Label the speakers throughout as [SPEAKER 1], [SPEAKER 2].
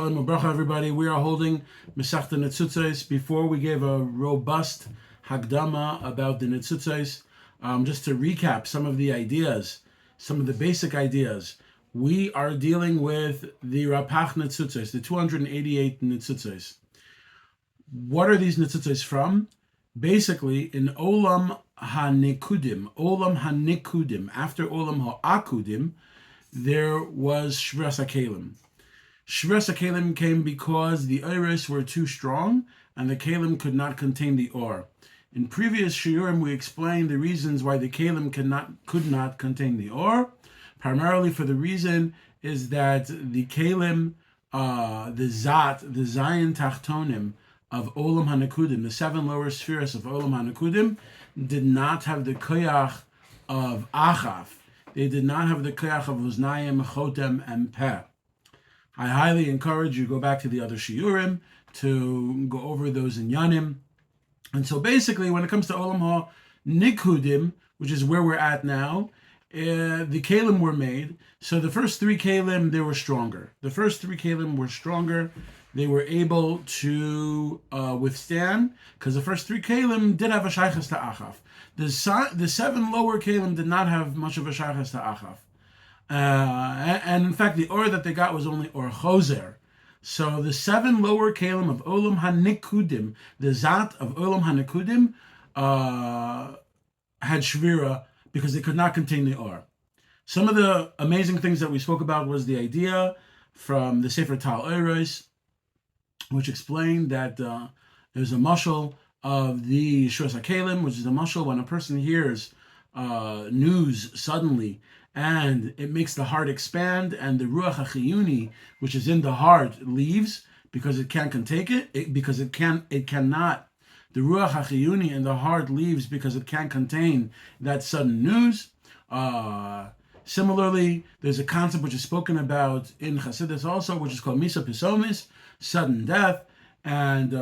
[SPEAKER 1] Shalom Ubracha, everybody. We are holding mesechta ניצוצות. Before we gave a robust hagdama about the ניצוצות, just to recap some of the ideas, some of the basic ideas, we are dealing with the rapach ניצוצות, the 288 ניצוצות. What are these ניצוצות from? Basically, in olam hanikudim, after olam ha'akudim, there was shviras hakelim. Shviras hakelim came because the oros were too strong and the kelim could not contain the or. In previous shiurim, we explained the reasons why the kelim could not contain the or. Primarily for the reason is that the kelim, the zayin tachtonim of olam hanikudim, the 7 lower spheres of olam hanikudim, did not have the koyach of achaf. They did not have the koyach of uznayim, chotem, and peh. I highly encourage you to go back to the other shiurim to go over those inyanim. And so basically, when it comes to olam ha-nikudim, which is where we're at now, the kelim were made. So the first 3 kelim, they were stronger. They were able to withstand, because the first 3 kelim did have a shaychus to achaf. The 7 lower kelim did not have much of a shaychus to achaf. And in fact, the or that they got was only or choser. So the 7 lower kelim of olam hanikudim, the zat of olam hanikudim, had shvira because they could not contain the or. Some of the amazing things that we spoke about was the idea from the Sefer Tal Oros, which explained that there's a mashal of the shviras hakelim, which is a mashal when a person hears news suddenly and it makes the heart expand, and the ruach hachiyuni, which is in the heart, leaves because it can't take it. The ruach hachiyuni in the heart leaves because it can't contain that sudden news. Similarly, there's a concept which is spoken about in Chassidus also, which is called misa pisomis, sudden death. And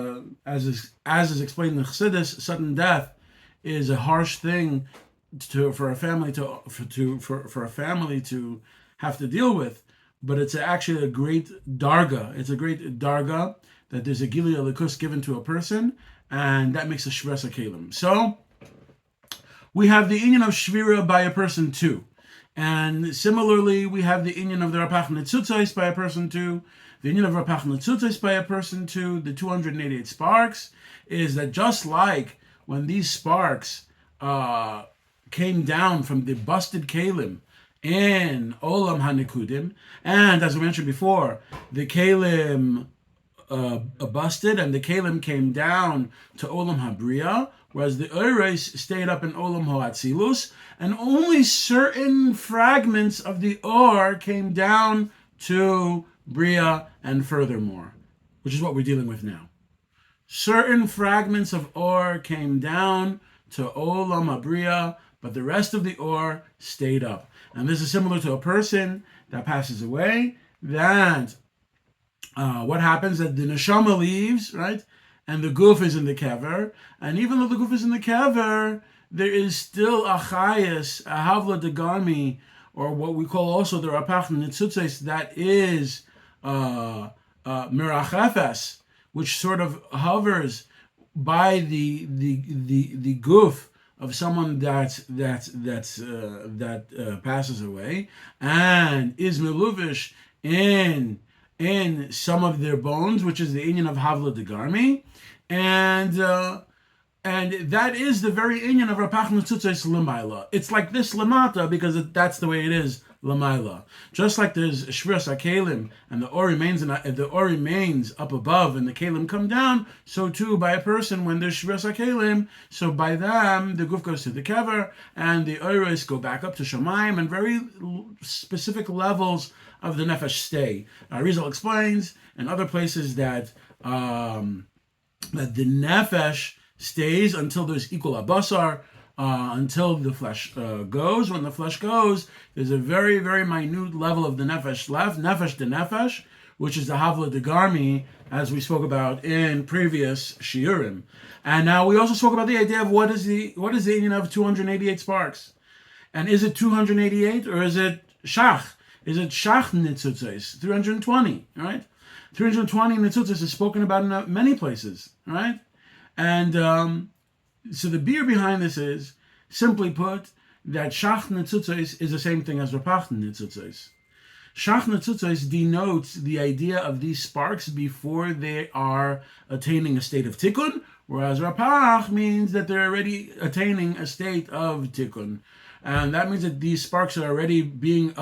[SPEAKER 1] as is explained in Chassidus, sudden death is a harsh thing for a family to have to deal with, but it's actually a great darga. It's a great darga that there's a gili alikus given to a person, and that makes a shviras hakelim. So we have the inyan of shvira by a person too, and similarly we have the inyan of the rapach ניצוצות by a person too. The inyan of rapach ניצוצות by a person too, the 288 sparks, is that just like when these sparks came down from the busted kelim in olam hanikudim, and as we mentioned before, the kelim busted and the kelim came down to olam habriya, whereas the oros stayed up in olam ha'atzilus, and only certain fragments of the or came down to bria and furthermore, which is what we're dealing with now. Certain fragments of or came down to olam habriya, but the rest of the or stayed up. And this is similar to a person that passes away, that what happens that the neshama leaves, right? And the guf is in the kever. And even though the guf is in the kever, there is still a chayas, a havla degami, or what we call also the rapach ניצוצות, that is mirachefes, which sort of hovers by the guf of someone that passes away, and is meluvish in some of their bones, which is the inyan of havla degarmi, and that is the very inyan of rapach ניצוצות l'mayla. It's like this lamata because that's the way it is l'mayla. Just like there's shviras hakelim and the or remains up above and the kelim come down, so too by a person when there's shviras hakelim, so by them the guf goes to the kever and the oros go back up to shamayim, and very specific levels of the nefesh stay. Arizal explains in other places that that the nefesh stays until there's equal abasar, until the flesh goes. When the flesh goes, there's a very, very minute level of the nefesh left, nefesh de nefesh, which is the havla degarmi, as we spoke about in previous shiurim. And now we also spoke about the idea of what is the inyan of 288 sparks, and is it 288 or is it shach? Is it shach ניצוצות 320? Right? 320 ניצוצות is spoken about in many places, right? And so the beer behind this is, simply put, that Shach ניצוצות is the same thing as Rapach ניצוצות. Shach ניצוצות denotes the idea of these sparks before they are attaining a state of tikkun, whereas Rapach means that they're already attaining a state of tikkun. And that means that these sparks are already being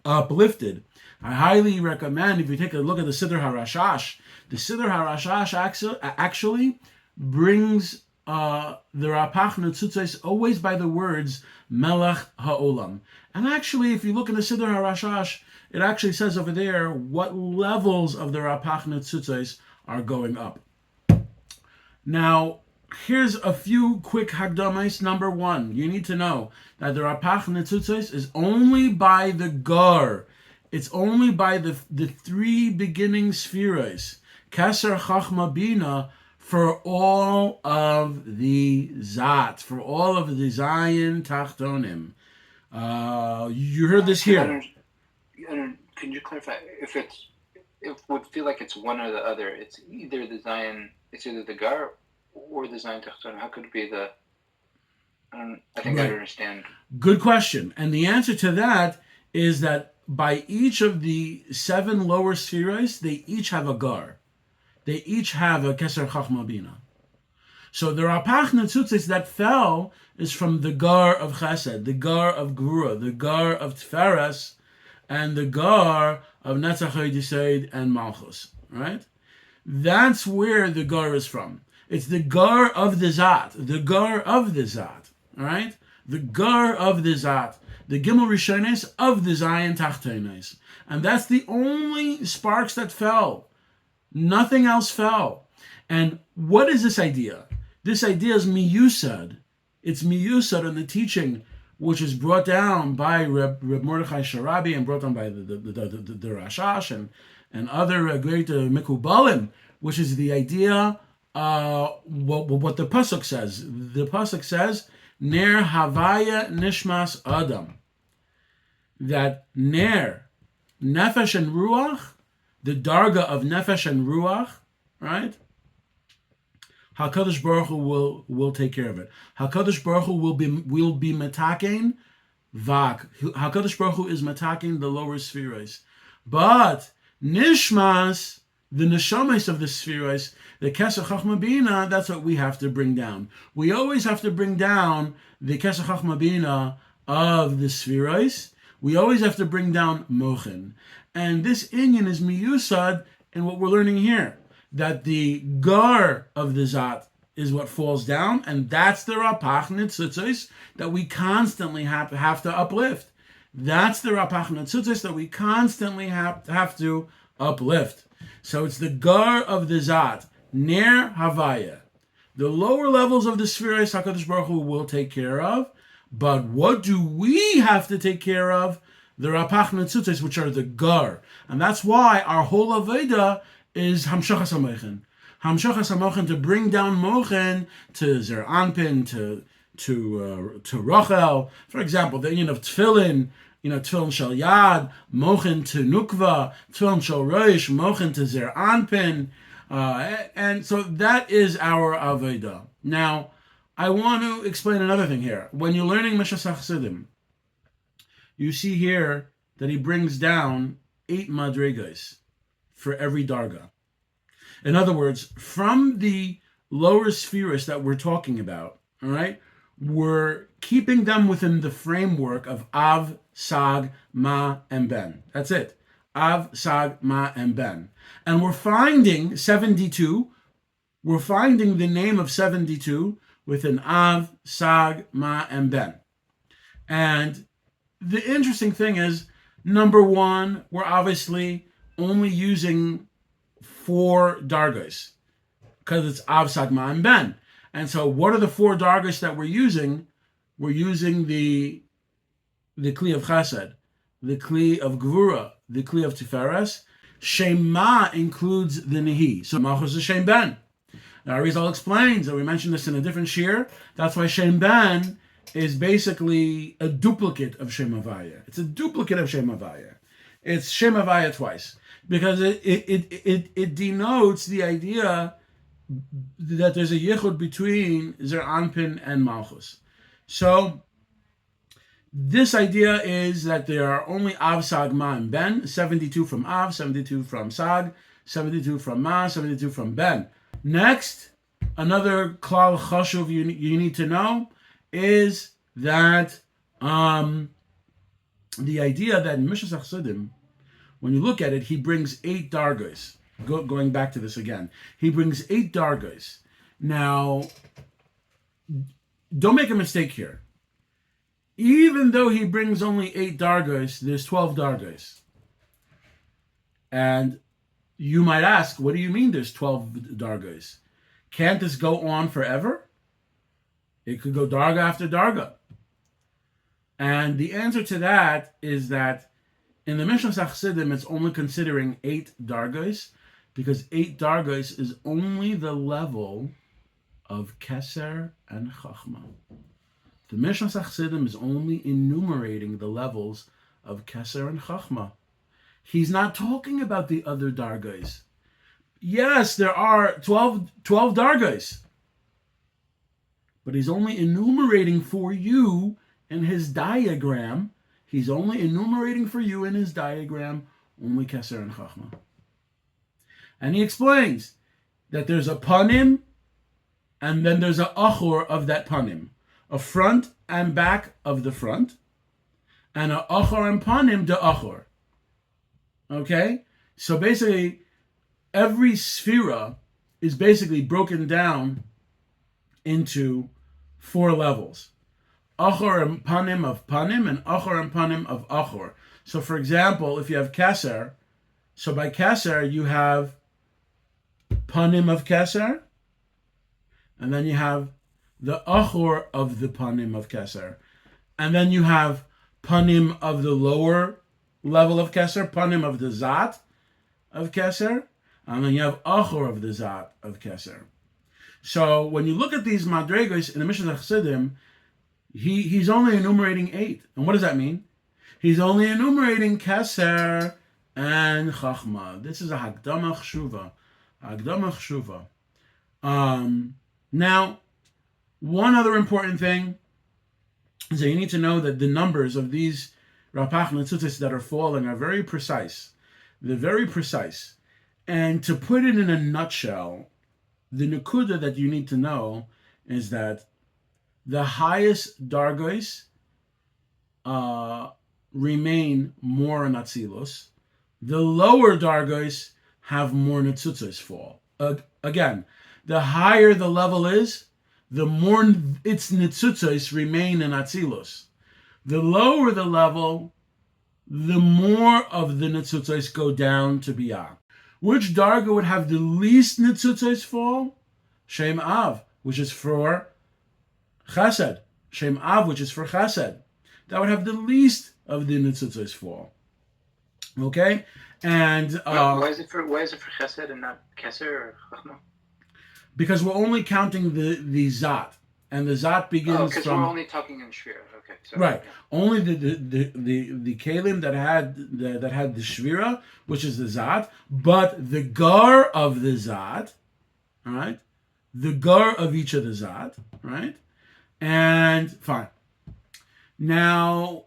[SPEAKER 1] uplifted. I highly recommend, if you take a look at the Siddur HaRashash, the Siddur HaRashash actually brings the Rapach ניצוצות always by the words Melech HaOlam. And actually, if you look at the Siddur HaRashash, it actually says over there what levels of the Rapach ניצוצות are going up. Now, here's a few quick hagdamas. Number one, you need to know that the Rapach ניצוצות is only by the gar. It's only by the three beginning spheres, Keser, Chachma, Bina, for all of the Zat, for all of the Zayin Tachtonim. You heard this here.
[SPEAKER 2] Can you clarify if it would feel like it's one or the other? It's either the Zayin, it's either the Gar or the Zayin Tachtonim. How could it be the? I think right. I understand.
[SPEAKER 1] Good question, and the answer to that is that by each of the 7 lower spheres, they each have a Gar. They each have a Keser Chachma Bina. So the Rapach ניצוצות that fell is from the Gar of Chesed, the Gar of Gvura, the Gar of Tiferes, and the Gar of Netzach Yisod and Malchus. Right? That's where the Gar is from. It's the Gar of the Zat, the Gar of the Zat. Right? The Gar of the Zat, the Gimel Rishones of the Zayin Tachtonos. And that's the only sparks that fell. Nothing else fell. And what is this idea? This idea is miyusad. It's miyusad in the teaching, which is brought down by Reb Mordechai Sharabi and brought down by the Rashash and other great Mikubalim, which is the idea, what the Pasuk says. The Pasuk says, Ner Havaya Nishmas Adam. That Ner, Nefesh and Ruach, the darga of Nefesh and Ruach, right? HaKadosh Baruch Hu will take care of it. HaKadosh Baruch Hu will be metaken vak. HaKadosh Baruch Hu is metaken the lower spheres. But Nishmas, the neshamas of the spheres, the Keser Chachma Bina, that's what we have to bring down. We always have to bring down the Keser Chachma Bina of the spheres. We always have to bring down Mochen. And this inyan is miyusad in what we're learning here, that the gar of the Zat is what falls down, and that's the Rapach ניצוצות that we constantly have to uplift. That's the Rapach ניצוצות that we constantly have to uplift. So it's the gar of the Zat, Ner Havaya. The lower levels of the spheres, HaKadosh Baruch Hu will take care of, but what do we have to take care of? The Rapach ניצוצות, which are the gar. And that's why our whole Aveda is Hamshachas HaMochen. Hamshachas HaMochen, to bring down Mochen to Zer Anpin, to Rachel. For example, the union of Tefillin, Tefillin Shel Yad, Mochen to Nukva, Tefillin Shel Rosh, Mochen to Zer Anpin. And so that is our Aveda. Now, I want to explain another thing here. When you're learning Mishnas Chasidim, you see here that he brings down 8 madrigas for every darga. In other words, from the lower spheres that we're talking about, all right, we're keeping them within the framework of Av, Sag, Ma, and Ben. That's it. Av, Sag, Ma, and Ben. And we're finding 72. We're finding the name of 72 within Av, Sag, Ma, and Ben. And the interesting thing is, number one, we're obviously only using 4 dargas because it's Av, Sag, Ma, and Ben. And so what are the 4 dargas that we're using? We're using the Kli of Chesed, the Kli of Gvura, the Kli of Tiferes. Shema includes the Nehi. So Malchus is Shem Ben. Now Arizal explains, and we mentioned this in a different shir, that's why Shem Ben is basically a duplicate of Shem Havaya. It's a duplicate of Shem Havaya. It's Shem Havaya twice because it denotes the idea that there's a yichud between Zer Anpin and Malchus. So this idea is that there are only Av, Sag, Ma, and Ben, 72 from Av, 72 from Sag, 72 from Ma, 72 from Ben. Next, another klal chashuv you need to know is that the idea that in Mishnas Chasidim, when you look at it, he brings 8 dargos. Going back to this again, he brings 8 dargos. Now, don't make a mistake here. Even though he brings only 8 dargos, there's 12 dargos. And you might ask, what do you mean there's 12 dargos? Can't this go on forever? It could go darga after darga. And the answer to that is that in the Mishnas Chasidim, it's only considering 8 dargos, because 8 dargos is only the level of Keser and Chachma. The Mishnas Chasidim is only enumerating the levels of Keser and Chachma. He's not talking about the other dargos. Yes, there are 12 dargos, but he's only enumerating for you in his diagram. He's only enumerating for you in his diagram only Keser and Chachma. And he explains that there's a panim, and then there's a achor of that panim. A front and back of the front, and a achor and panim de achor. Okay? So basically, every sphera is basically broken down into 4 levels. Achor and panim of panim, and achor and panim of achor. So for example, if you have keser, so by keser you have panim of keser, and then you have the achor of the panim of keser, and then you have panim of the lower level of keser, panim of the zat of keser, and then you have achor of the zat of keser. So when you look at these madregos in the Mishnas Chasidim, he's only enumerating 8. And what does that mean? He's only enumerating keser and chachma. This is a hakdama chshuva. Now, one other important thing is that you need to know that the numbers of these rapach ניצוצות that are falling are very precise. They're very precise. And to put it in a nutshell, the nekuda that you need to know is that the highest dargos remain more in Atzilus. The lower dargos have more ניצוצות fall. Again, the higher the level is, the more its ניצוצות remain in Atzilus. The lower the level, the more of the ניצוצות go down to Biyah. Which darga would have the least ניצוצות fall? Shem Av, which is for Chesed. Shem Av, which is for Chesed. That would have the least of the ניצוצות fall. Okay? And
[SPEAKER 2] why is it for Chesed and not Keser or Chachma?
[SPEAKER 1] Because we're only counting the Zat, and the Zat begins
[SPEAKER 2] because
[SPEAKER 1] from.
[SPEAKER 2] We're only talking in Shvira. Okay. So,
[SPEAKER 1] Right.
[SPEAKER 2] Yeah.
[SPEAKER 1] Only the Kalim that had the Shvira, which is the Zat, but the Gar of the Zat, all right, the Gar of each of the Zat, right, and fine. Now,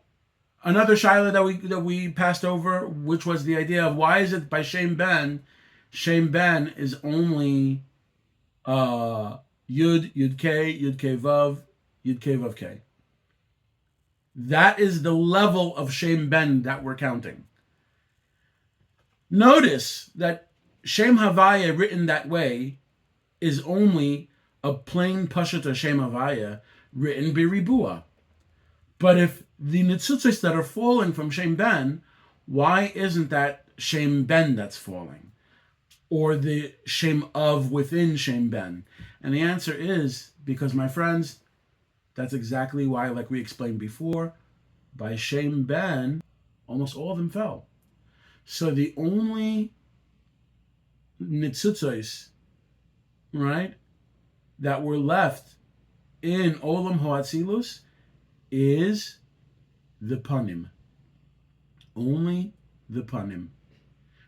[SPEAKER 1] another shaila that we passed over, which was the idea of why is it by Shem Ben is only Yud K Vav K. That is the level of Shem Ben that we're counting. Notice that Shem Havaya written that way is only a plain Pashut Shem Havaya written Biribua. But if the ניצוצות that are falling from Shem Ben, why isn't that Shem Ben that's falling? Or the Shem of within Shem Ben? And the answer is because, my friends, that's exactly why, like we explained before, by Shem Ben, almost all of them fell. So the only ניצוצות, right, that were left in Olam Hoatzilus is the panim. Only the panim,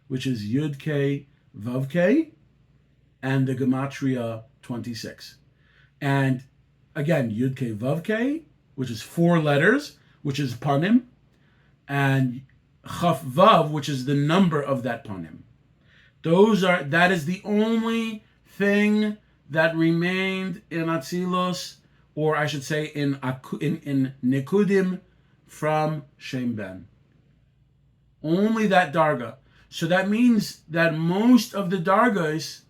[SPEAKER 1] which is Yud K Vav K, and the gematria 26. And again, Yud K Vav K, which is 4 letters, which is panim, and Chaf Vav, which is the number of that panim. That is the only thing that remained in Atzilus, or I should say in Nikudim from Shem Ben. Only that darga. So that means that most of the dargas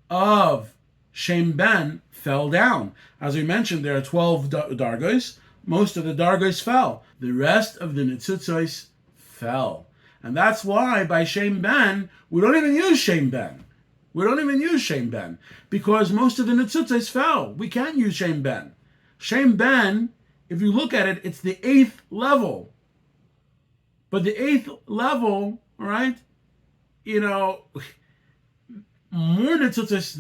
[SPEAKER 1] of Shem Ben fell down. As we mentioned, there are 12 dargas. Most of the dargas fell. The rest of the ניצוצות fell. And that's why by Shem Ben, we don't even use Shem Ben. We don't even use Shem Ben. Because most of the ניצוצות fell. We can't use Shem Ben. Shem Ben, if you look at it, it's the 8th level. But the 8th level, right, more ניצוצות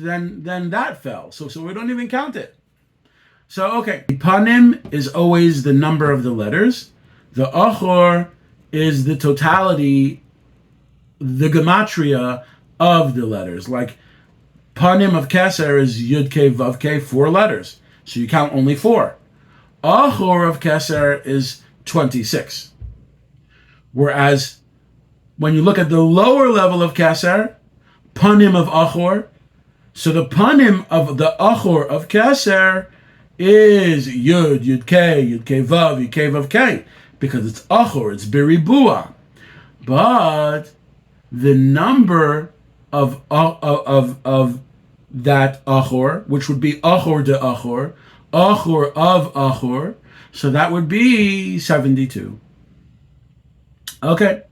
[SPEAKER 1] than that fell. So we don't even count it. So, okay. Panim is always the number of the letters. The achor is the totality, the gematria of the letters. Like, panim of keser is yud k vav k, 4 letters. So you count only 4. Achor of keser is 26. Whereas, when you look at the lower level of keser, panim of achor, so the panim of the achor of keser is yud k vav k, because it's achor, it's beribua. But the number of that achor, which would be achor de achor of achor, so that would be 72. Okay.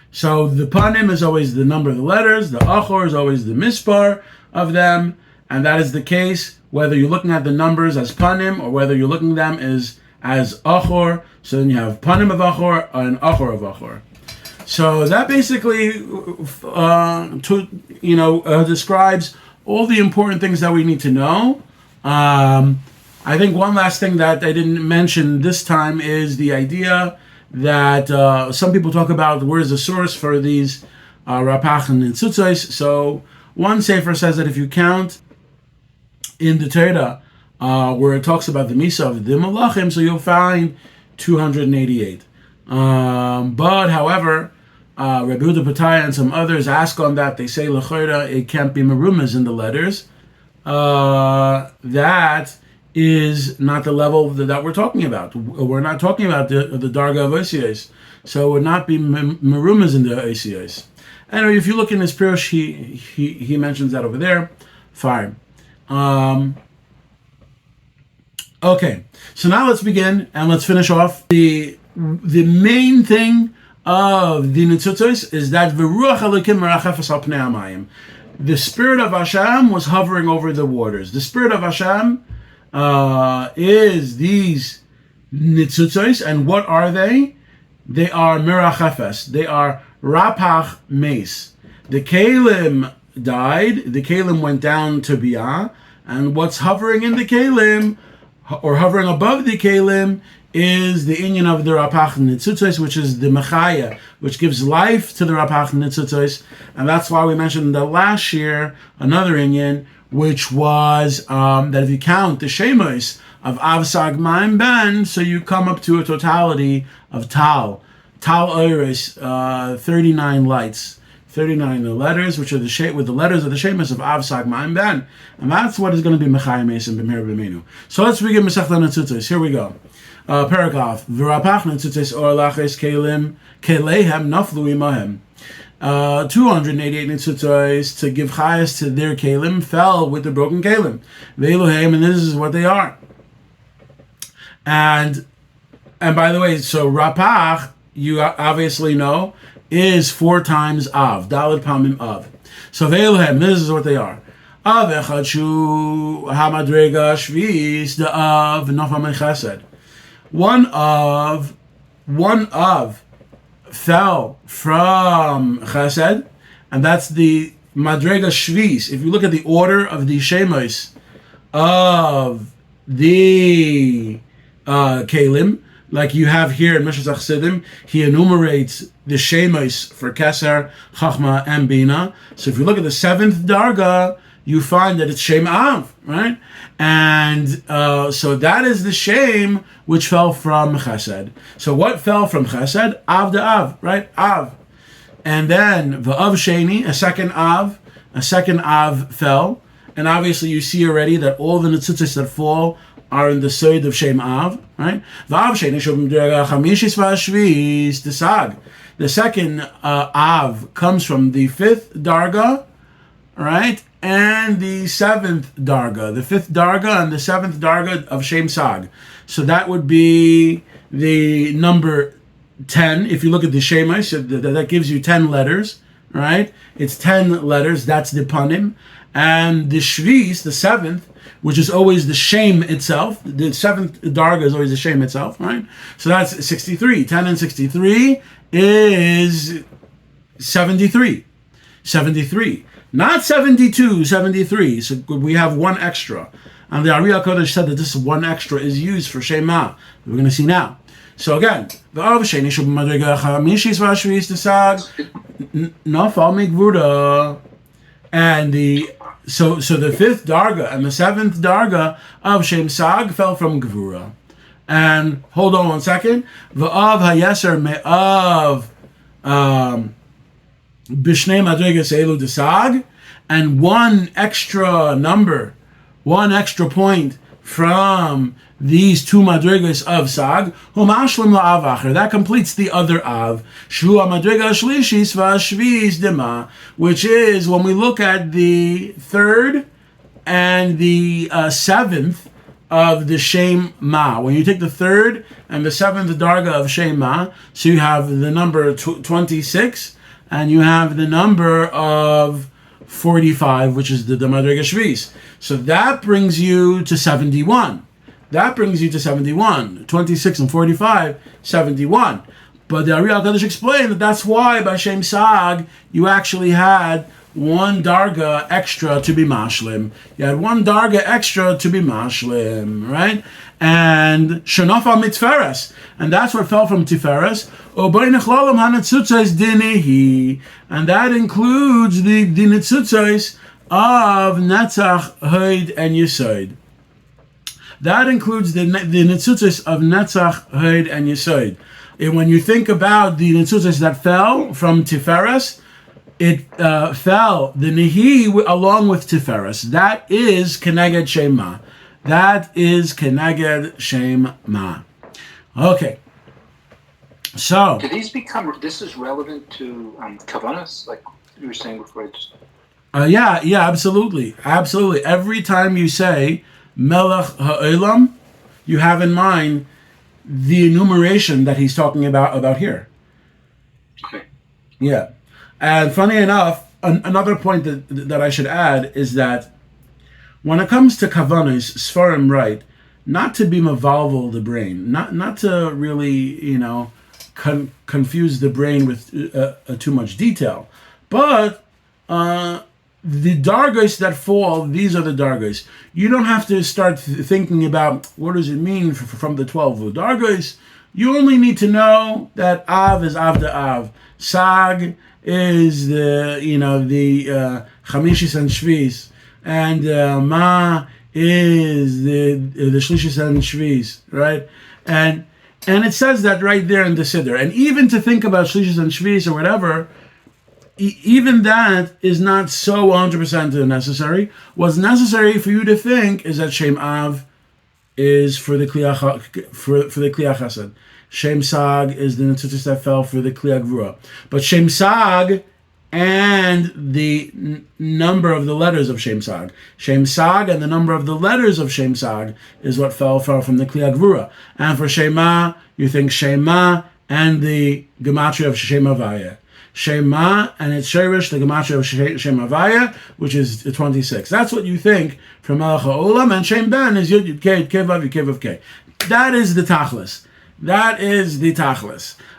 [SPEAKER 1] So the panim is always the number of the letters, the achor is always the mispar of them, and that is the case whether you're looking at the numbers as panim or whether you're looking at them as achor. So then you have panim of achor and achor of achor. So that basically describes all the important things that we need to know. I think one last thing that I didn't mention this time is the idea that some people talk about where's the source for these rapach and ניצוצות. So one sefer says that if you count in the Torah where it talks about the misa of the malachim, so you'll find 288. But however, Rabbi Yehuda Pataya and some others ask on that. They say l'chora it can't be merumas in the letters. That is not the level that we're talking about. We're not talking about the darga of OCAs. So it would not be merumas in the OCAs. Anyway, if you look in his pirush, he mentions that over there. Fine. Okay, so now let's begin and let's finish off. The main thing of the ניצוצות is that v'ruach Elokim merachefes al pnei hamayim. The Spirit of Hashem was hovering over the waters. The Spirit of Hashem is these ניצוצות, and what are they? They are merachefes. They are rapach meis. The kelim died. The kelim went down to biyah, and what's hovering in the kelim, or hovering above the kelim, is the inyan of the rapach ניצוצות, which is the mechaya, which gives life to the rapach ניצוצות, and that's why we mentioned the last year another inyan, which was that if you count the shemos of Av Sag Maim Ben, so you come up to a totality of Tal Oiris, 39 lights, 39 the letters, which are with the letters of the shemos of Av Sag Maim Ben, and that's what is going to be Mechai Meis and B'meir B'meinu. So let's begin mesechta ניצוצות. Here we go. Paragraph. V'rapach ניצוצות or laches kelim kelehem naflu imahem. 288 ניצוצות to give chayas to their kelim fell with the broken kelim. Ve'eluhem, and this is what they are. And by the way, so rapach, you obviously know, is 4 times av, daled pamim av. So ve'eluhem, this is what they are. Av echad shu hamadrega shvis the av nafam chesed. One of fell from chesed, and that's the madrega shvis. If you look at the order of the shemos of the kelim, like you have here in Mishnas Chasidim, he enumerates the Shemos for Keser, Chachma, and Bina. So if you look at the 7th Darga, you find that it's Shem Av, right? And so that is the Shem which fell from Chesed. So what fell from Chesed? Av de Av, right? Av. And then the Av Sheni, a second Av fell. And obviously you see already that all the ניצוצות that fall are in the side of Shem Av, right? The Av Sheni Shom Chamishis Vashvis, the Sag. The second Av comes from the 5th Darga, right? And the 7th Darga. The 5th Darga and the 7th Darga of Shem Sag. So that would be the number 10. If you look at the Shemais, that gives you 10 letters, right? It's 10 letters. That's the Panim. And the Shvis, the 7th, which is always the Shem itself. The 7th Darga is always the Shem itself, right? So that's 63. 10 and 63 is 73. 73. Not 72, 73. So we have one extra. And the Ari HaKodesh said that this one extra is used for Shema. We're going to see now. So again, the Av Sheni Shub Madriga Chamishis Vashvis Tesag Nafal Migvura. And the so the 5th Darga and the 7th Darga of Shem Sag fell from Gvura. And hold on one second. V'av hayeser me'av b'shnei madrigas elu desag, and one extra number, one extra point from these 2 madrigas of Sag, humashlim la'av acher, that completes the other Av, shu madriga shlishis v'ashvis dema, which is when we look at the 3rd and the 7th of the Shem Ma. When you take the 3rd and the 7th Darga of Shem Ma, so you have the number 26, and you have the number of 45, which is the Madriga Shvis. So that brings you to 71. 26 and 45, 71. But the Ari HaKadosh explained that that's why by Shem Sag you actually had 1 darga extra to be mashlim. You had 1 darga extra to be mashlim, right? And shenofa mitferes, and that's what fell from Tiferes. And that includes the ניצוצות of Netzach, Hod, and Yesod. That includes the ניצוצות of Netzach, Hod, and Yesod. And when you think about the ניצוצות that fell from Tiferes, it fell, the Nehi, along with Tiferes. That is Keneged Shema. That is Keneged Shema. Okay. So,
[SPEAKER 2] do these become? This is relevant to kavanas, like you were saying before.
[SPEAKER 1] yeah, absolutely. Every time you say Melech Ha'olam, you have in mind the enumeration that he's talking about here.
[SPEAKER 2] Okay.
[SPEAKER 1] Yeah, and funny enough, another point that I should add is that when it comes to kavanas, Sfarim write not to be mavalvel the brain, not to really, confuse the brain with too much detail. But the dargos that fall, these are the dargos. You don't have to start thinking about what does it mean from the 12 dargos. You only need to know that Av is Av de Av. Sag is the Chamishis and Shvis. And Ma is the Shlishis and Shvis, right? And it says that right there in the Siddur. And even to think about Shlishis and Shvis or whatever, even that is not so 100% necessary. What's necessary for you to think is that Shem Av is for the Kliyah Chesed. Shem Sag is the ניצוצות that fell for the Kliyah Gvura. But Shem Sag and the number of the letters of Shem Sag. Shem Sag and the number of the letters of Shem Sag is what fell from the Kliyah Gvura. And for Shema, you think Shema and the gematria of Shem Havaya. Shema and its Sherish, the gematria of Shem Havaya, which is 26. That's what you think from Melech HaOlam, and Shem Ben is Yud Yud Kei Yud Kei Vav Yud Kei Vav Kei. That is the Tachlis.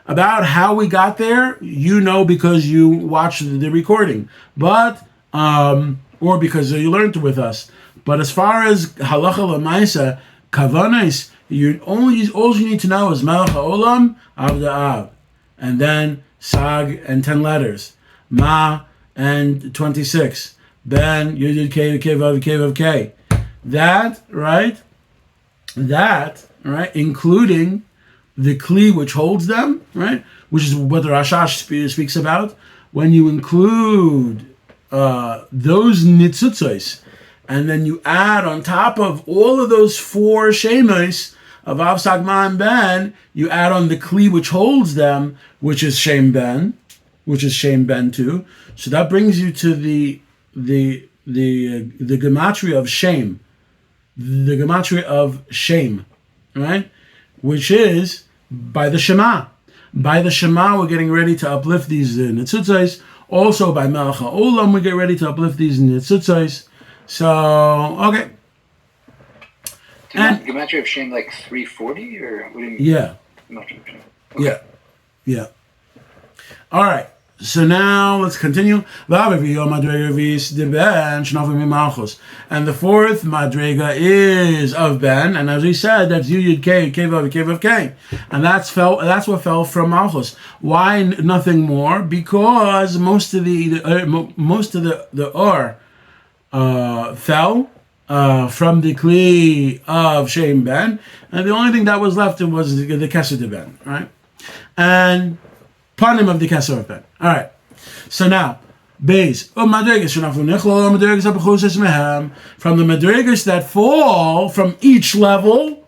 [SPEAKER 1] About how we got there, because you watched the recording, but or because you learned with us. But as far as halacha l'maisa, kavanos, All you need to know is Melech HaOlam, Av Av, and then Sag and 10 letters, Ma and 26, Ben Yud K K Vav K Vav K. That right, including the Kli which holds them, right, which is what the Rashash speaks about. When you include those nitzutzos, and then you add on top of all of those 4 shemos of Av, Sag, Ma, and Ben, you add on the Kli which holds them, which is Shem Ben too. So that brings you to the gematria of Shem, the gematria of Shem, right? Which is by the Shema. By the Shema, we're getting ready to uplift these nitzutzos. Also by Melech HaOlam, we get ready to uplift these nitzutzos. So, okay.
[SPEAKER 2] And gematria of Shem like 340, or what do you mean?
[SPEAKER 1] Yeah. Okay. Yeah. All right. So now let's continue. And the 4th madrega is of Ben, and as we said, that's Yud K Vav K, and that's what fell from Malchus. Why nothing more? Because most of the Or fell from the Kli of Shem Ben, and the only thing that was left was the Kesed of Ben, right? And Panim of the Kesed of Ben. All right. So now, Beis from the madrigas that fall from each level,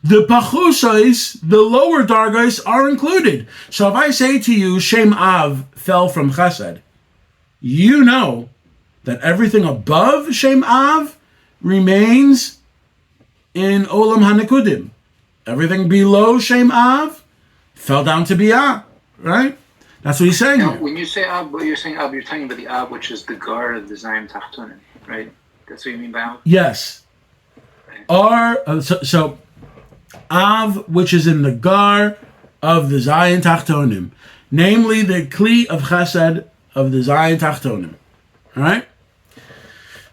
[SPEAKER 1] the pachusais, the lower dargais, are included. So if I say to you, Shem Av fell from Chesed, you know that everything above Shem Av remains in Olam HaNekudim. Everything below Shem Av fell down to Biyah, right? That's what he's saying
[SPEAKER 2] now,
[SPEAKER 1] here.
[SPEAKER 2] When you say Ab, you're talking about the Ab, which is the Gar of the Zayim Tachtonim, right? That's what you mean by Ab?
[SPEAKER 1] Yes. So Av, which is in the Gar of the Zayin Tachtonim, namely the Kli of Chesed of the Zayin Tachtonim. All right?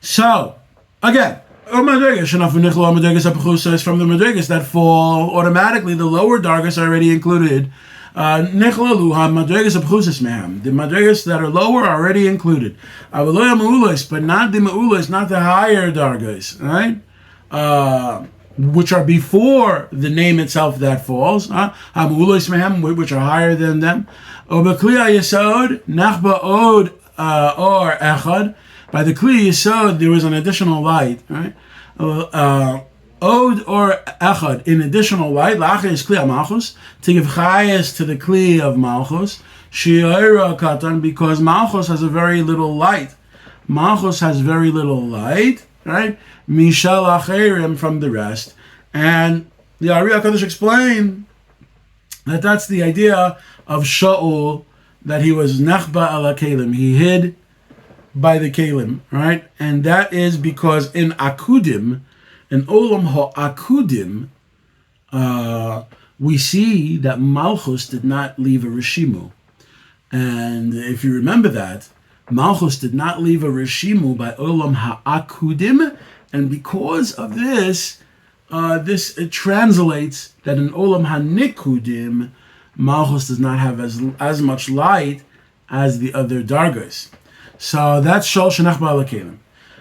[SPEAKER 1] So, again, from the madrigas that fall automatically, the lower dargas are already included. The madrigas that are lower are already included. But not the ma'ulas, not the higher dargas, right? Which are before the name itself that falls. Which are higher than them. By the Kli Yisod, there was an additional light, right? Od or Echad, in additional light, Lachir is Kli Malchus, to give Chayas to the Kli of Malchus, Shi'ira Katan, because Malchus has a very little light. Right? Mishal Acherim, from the rest. And the Ari HaKadosh explained that that's the idea of Shaul, that he was Nechba ala Kalim. He hid by the Kalim, right? And that is because in Akudim, in Olam HaAkudim, we see that Malchus did not leave a Rishimu. And if you remember that, Malchus did not leave a Rishimu by Olam HaAkudim, and because of this, it translates that in Olam HaNikudim, Malchus does not have as much light as the other dargas. So that's Shol Shenach Ba'alakelim.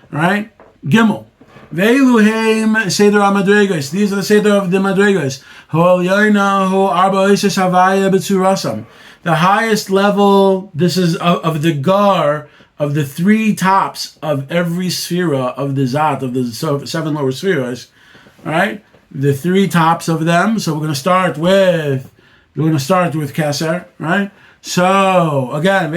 [SPEAKER 1] Right? Gimel. Ve'eluheim Seder HaMadregas. These are the Seder of the Madregas. Ho'al Arba Oises Havaya B'tzurasam. The highest level, this is of the Gar, of the 3 tops of every sphera of the Zat, of the 7 lower spheres. Alright? The 3 tops of them. So we're going to start with Keser, right? So again,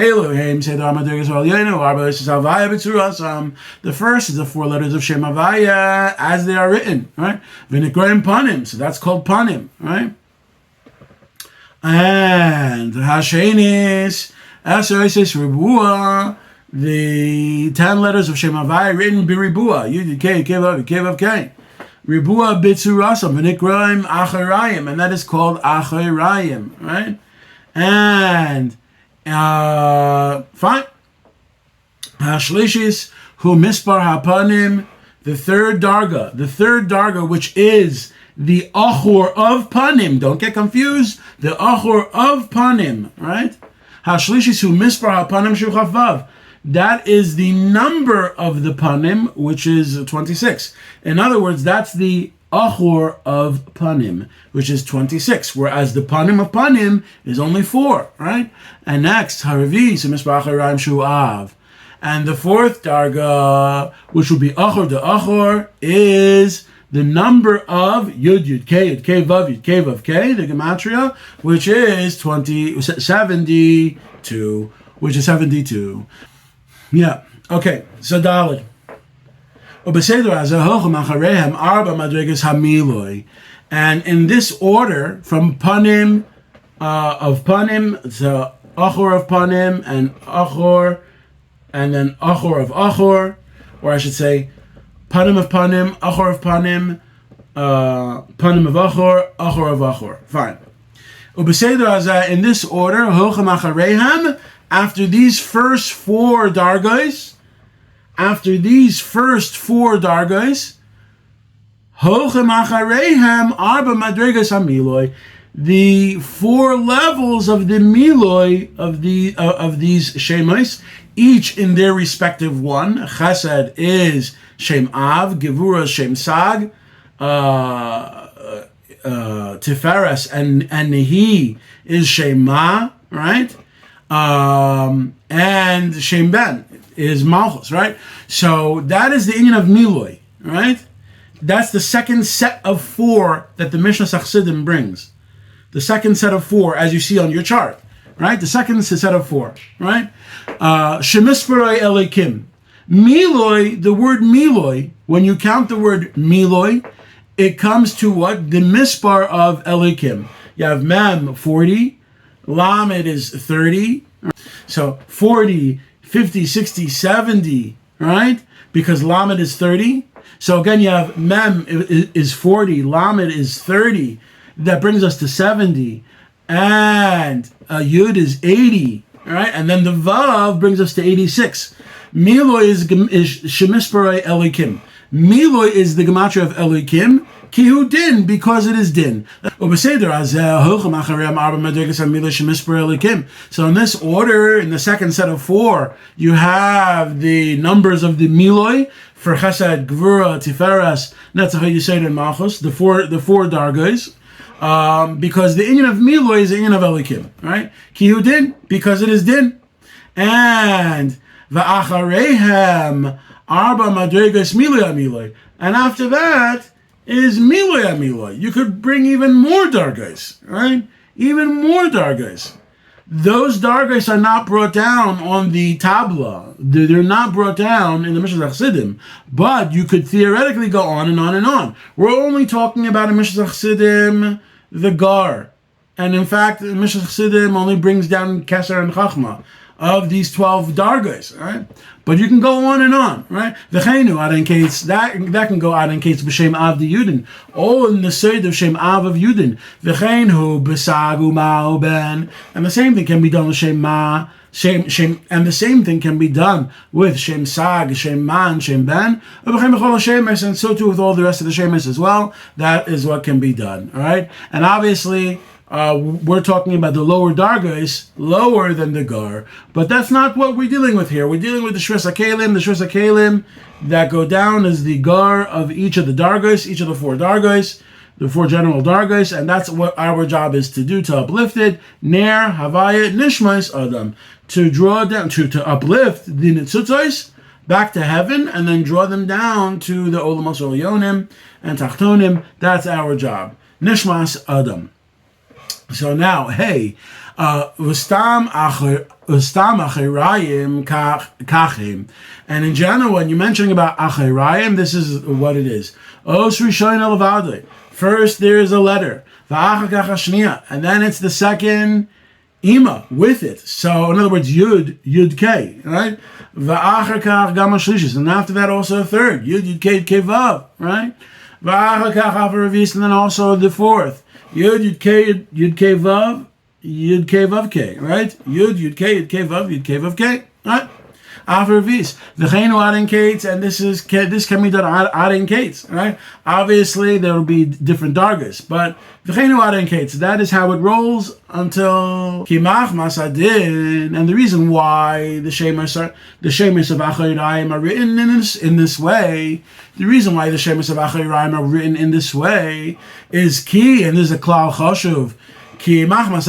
[SPEAKER 1] the first is the 4 letters of Shem Havaya as they are written, right? V'nikroim Panim, so that's called Panim, right? And Hashenis, Asoisis Ribua, the 10 letters of Shem Havaya written Biribua, Yud K Kevav K. Ribua Bitzurasam, V'nikroim Acharayim, and that is called Acharayim, right? And fine. Hashlishis hu mispar hapanim the third darga, which is the achor of panim. Don't get confused. The achor of panim, right? Hashlishis hu mispar hapanim shu chavav. That is the number of the panim, which is 26. In other words, that's the achor of panim, which is 26, whereas the panim of panim is only 4, right? And next, haravi hu mispar acharaim shu av. And the fourth darga, which will be achor, the achor is the number of Yud K Vav K, the gematria, which is 72, which is 72. Yeah. Okay. So Daled. And in this order, from panim of panim to achor of panim and achor, and then achor of achor, or I should say, panim of panim, achor of panim, panim of achor of achor. Fine. In this order, after these first 4 dargos, the 4 levels of the miloi of these shemos, each in their respective one. Chesed is Shem Av, Gevura is Shem Sag, Tiferes and Nehi is Shem Ma, right? And Shem Ben is Malchus, right? So that is the inyan of miloi, right? That's the second set of 4 that the Mishnas Chasidim brings. The second set of 4, as you see on your chart, right? The second set of 4, right? Shemisparei Elikim. Miloi, the word miloi, when you count the word miloi, it comes to what? The mispar of Elikim. You have Mem, 40. Lamed is 30. So 40, 50, 60, 70, right? Because Lamed is 30. So again, you have Mem is 40. Lamed is 30. That brings us to 70. And Yud is 80. Right? And then the Vav brings us to 86. Miloi is Shemisparei Elikim. Miloi is the gematria of Elikim. Kihu din, because it is din. So in this order, in the second set of 4, you have the numbers of the miloi for Chesed, Gvura, Tiferes, Netzach, Yisod, and Malchus, the four dargos. Because the inyan of miloi is the inyan of Elikim, right? Kihu din, because it is din. And va'achareihem arba madregas miloi. And after that is miloi. You could bring even more dargas, right? Even more dargas. Those dargas are not brought down on the tabla. They're not brought down in the Mishnas Chasidim. But you could theoretically go on and on and on. We're only talking about a Mishnas Chasidim, the gar. And in fact, the Mishnas Chasidim only brings down Keser and Chachma of these 12 dargas, right? But you can go on and on, right? V'cheinu, that can go out in case b'shem av the Yudin. All in the side of Shem av of Yudin. V'cheinu b'sagu ma'u ben. And the same thing can be done with Shem ma, Shem, and the same thing can be done with Shem sag, Shem ma, and Shem ben. And so too with all the rest of the shemes as well. That is what can be done, all right? And obviously, we're talking about the lower dargas, lower than the gar, but that's not what we're dealing with here. We're dealing with the shris hakelim that go down as the gar of each of the dargas, each of the 4 dargas, the 4 general dargas, and that's what our job is to do, to uplift it, ner, havaya, nishmas, adam, to draw down, to uplift the ניצוצות back to heaven, and then draw them down to the olamos olyonim and tachtonim. That's our job. Nishmas, adam. So now, hey, ustam achirayim kachim. And in general, when you're mentioning about achirayim, this is what it is. Os rishoyin elavadle. First, there is a letter. V'achakach hashniya. And then it's the second ima with it. So, in other words, Yud K, right? V'achakach gam hashlishis. And after that, also a third. Yud K Vav, right? V'achakach hafaravis. And then also the fourth. Yud K Vav K, right? Yud K Vav K, right? After vis, v'cheinu aden kates, and this can be done aden kates, right? Obviously, there will be different dargas, but v'cheinu aden kates. That is how it rolls until kimach masadin. And the reason why the shemus of Achayirayim are written in this way, the reason why the shemus of Achayirayim are written in this way is key, and this is a klal chashuv. Because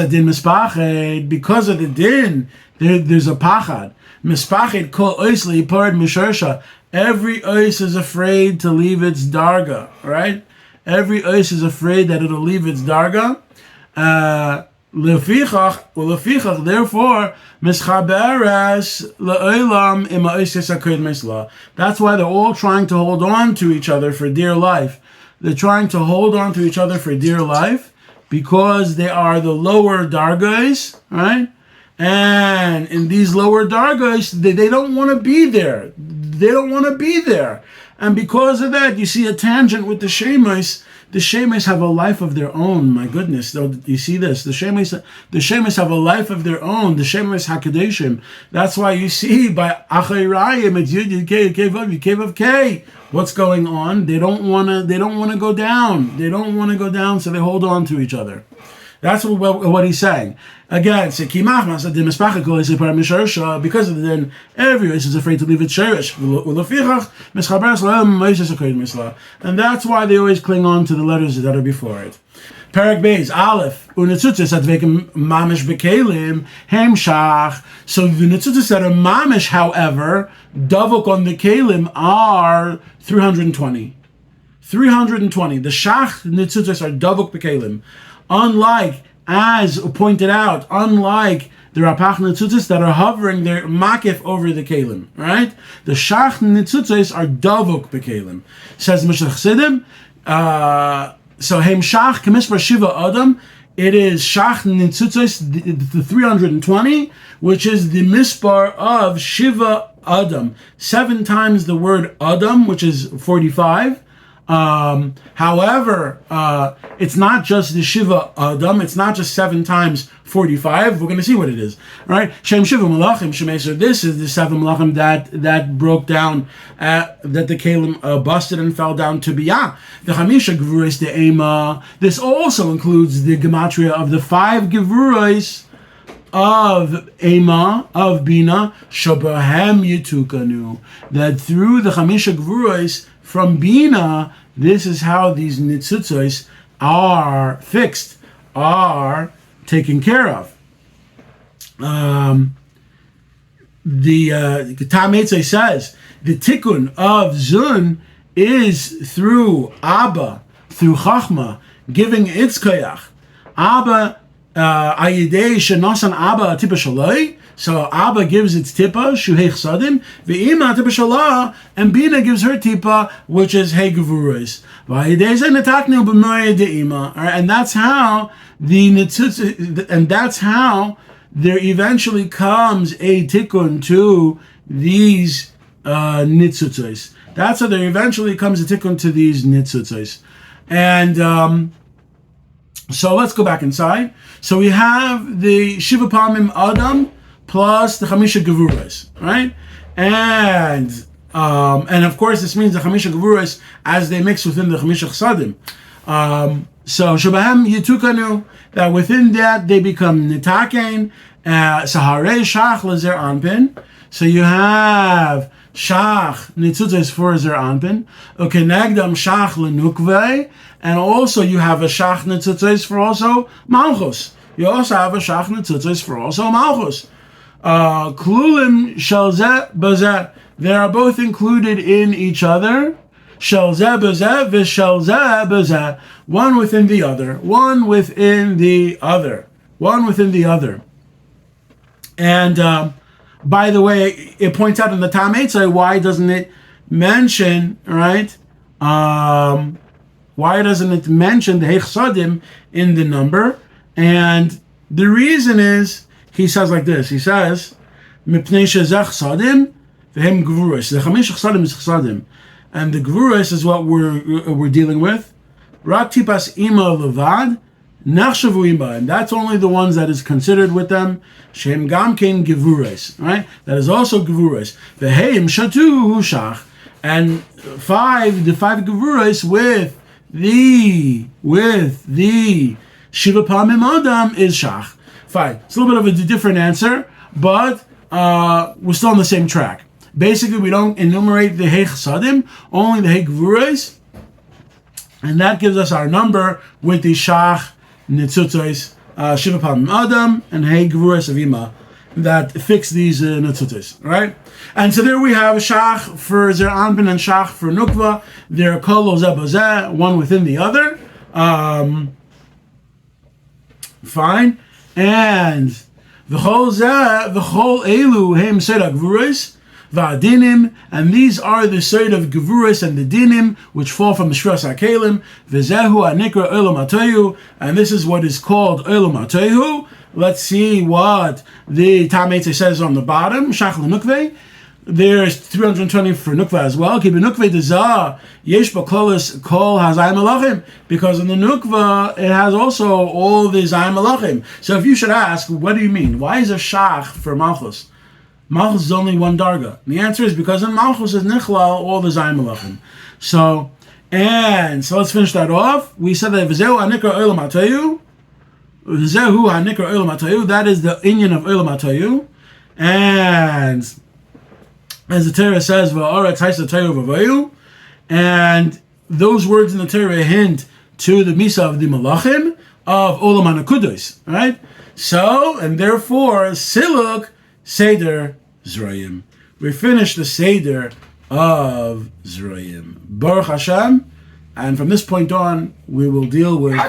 [SPEAKER 1] of the din, there's a pachad. Mispached kol oisli parad misharsha. Every ois is afraid to leave its darga, right? Every ois is afraid that it'll leave its darga. Lefichach, therefore, mischaberes le'olam im ha'ois yesakod misla. That's why they're all trying to hold on to each other for dear life. They're trying to hold on to each other for dear life, because they are the lower dargas, right? And in these lower dargas, they don't want to be there. They don't want to be there. And because of that, you see a tangent with the shemus. The shemus have a life of their own. My goodness, you see this? The shemus have a life of their own. The shemus hakadeshim. That's why you see by Achayirayim, it's Yud Yud Vav K. What's going on? They don't want to go down. They don't want to go down, so they hold on to each other. That's what he's saying. Again, because of the then every race is afraid to leave its shirish. And that's why they always cling on to the letters that are before it. Perek Beis Aleph u'nitzutzos advekim mamish bekelim hemshach. So the nitzutzos that are mamish, however, davok on the kelim are 320. 320. The shach nitzutzos are davok bekelim. Unlike, as pointed out, unlike the rapach nitzutzos that are hovering their makif over the kelim, right? The shach nitzutzos are davok bekelim. Says Mishnas Chasidim. So Hemshach Kemispar Shiva Adam, it is Shach Nitzutzos, the 320, which is the mispar of Shiva Adam. 7 times the word Adam, which is 45. However, it's not just the Shiva Adam, it's not just 7 times 45. We're going to see what it is. All right? Shem Shiva Malachim Shemeser. This is the 7 Malachim that broke down, that the Kalim busted and fell down to Biyah. The Chamisha Gevuros de Ema. This also includes the gematria of the 5 Gevuros of Ema, of Bina, Shabahem Yitukanu. That through the Chamisha Gevuros from Bina, this is how these nitzutzos are fixed, are taken care of. The Tametzai says the tikkun of Zun is through Abba, through Chachma, giving its koyach. Abba, ayidei shenosan Abba tipa shaloi. So Abba gives its tipa, shuhei chsadim, ve'ima tipa shalah, and Bina gives her tipa, which is hey gevuros. And that's how the nitzutz, and that's how there eventually comes a tikkun to these nitzutzos. That's how there eventually comes a tikkun to these nitzutzos. And so let's go back inside. So we have the Shiva Pamim Adam plus the Chamisha Gevuros, right? And of course this means the Chamisha Gevuros as they mix within the Chamisha Chsadim. So Shabahem Yitukanu, that within that they become Nitaken, Saharei Shach Lazer Anpin. So you have Shach Nitzutzos for Zer Anpin, Ukenegdam Shach Lenukvei, and also you have a Shach Nitzutzos for also Malchus. You also have a Shach Nitzutzos for also Malchus. Klulim Shalzeh Bazeh. They are both included in each other. Shalzeh Bazeh v'Shalzeh Bazeh. One within the other. One within the other. One within the other. And by the way, it points out in the Tametzai, why doesn't it mention, right? Why doesn't it mention the Hechsadim in the number? And the reason is, he says like this. He says, "Mipnei shezeh chsadim v'hem gevuros." The chamish chsadim is chsadim, and the gevuros is what we're dealing with. Rak tipas ima levad Nachshavuimba, and that's only the ones that is considered with them. Shem Gamkein Gevures, right? That is also Gevures. The Heim Shatu Shach, and the 5 Gevures with the Shiva Pamim Adam is Shach. Fine. It's a little bit of a different answer, but we're still on the same track. Basically, we don't enumerate the Hei Chasadim, only the Hei Gevures, and that gives us our number with the Shach, Niczutos, Shiva Pamim Adam, and Hei Gevures of Ima that fix these Niczutos, right? And so there we have Shach for Zer Anpin and Shach for Nukva. They're Kol Ozeh Bozeh, one within the other. Fine. And the whole elu hem seder gvuros va'adinim, and these are the side of gvuros and the dinim which fall from the shras hakelim. V'zehu anikra olam hatoyu, and this is what is called olam hatoyu. Let's see what the Tameitze says on the bottom. Shach lenukve. There's 320 for nukva as well. Ki benukve dezah yesh b'klolis kol hazayim malachim, because in the nukva it has also all the zayim malachim. So if you should ask, what do you mean? Why is a shach for malchus? Malchus is only one darga. And the answer is because in malchus is nichlal all the zayim malachim. So let's finish that off. We said that v'zehu hanikra olam hatoyu. V'zehu hanikra olam hatoyu. That is the inyan of olam hatoyu. And as the Torah says, and those words in the Torah hint to the Misa of the Malachim of Olam HaNekudos, right? So, and therefore, Siluk Seder Zroyim. We finished the Seder of Zroyim. Baruch Hashem, and from this point on, we will deal with...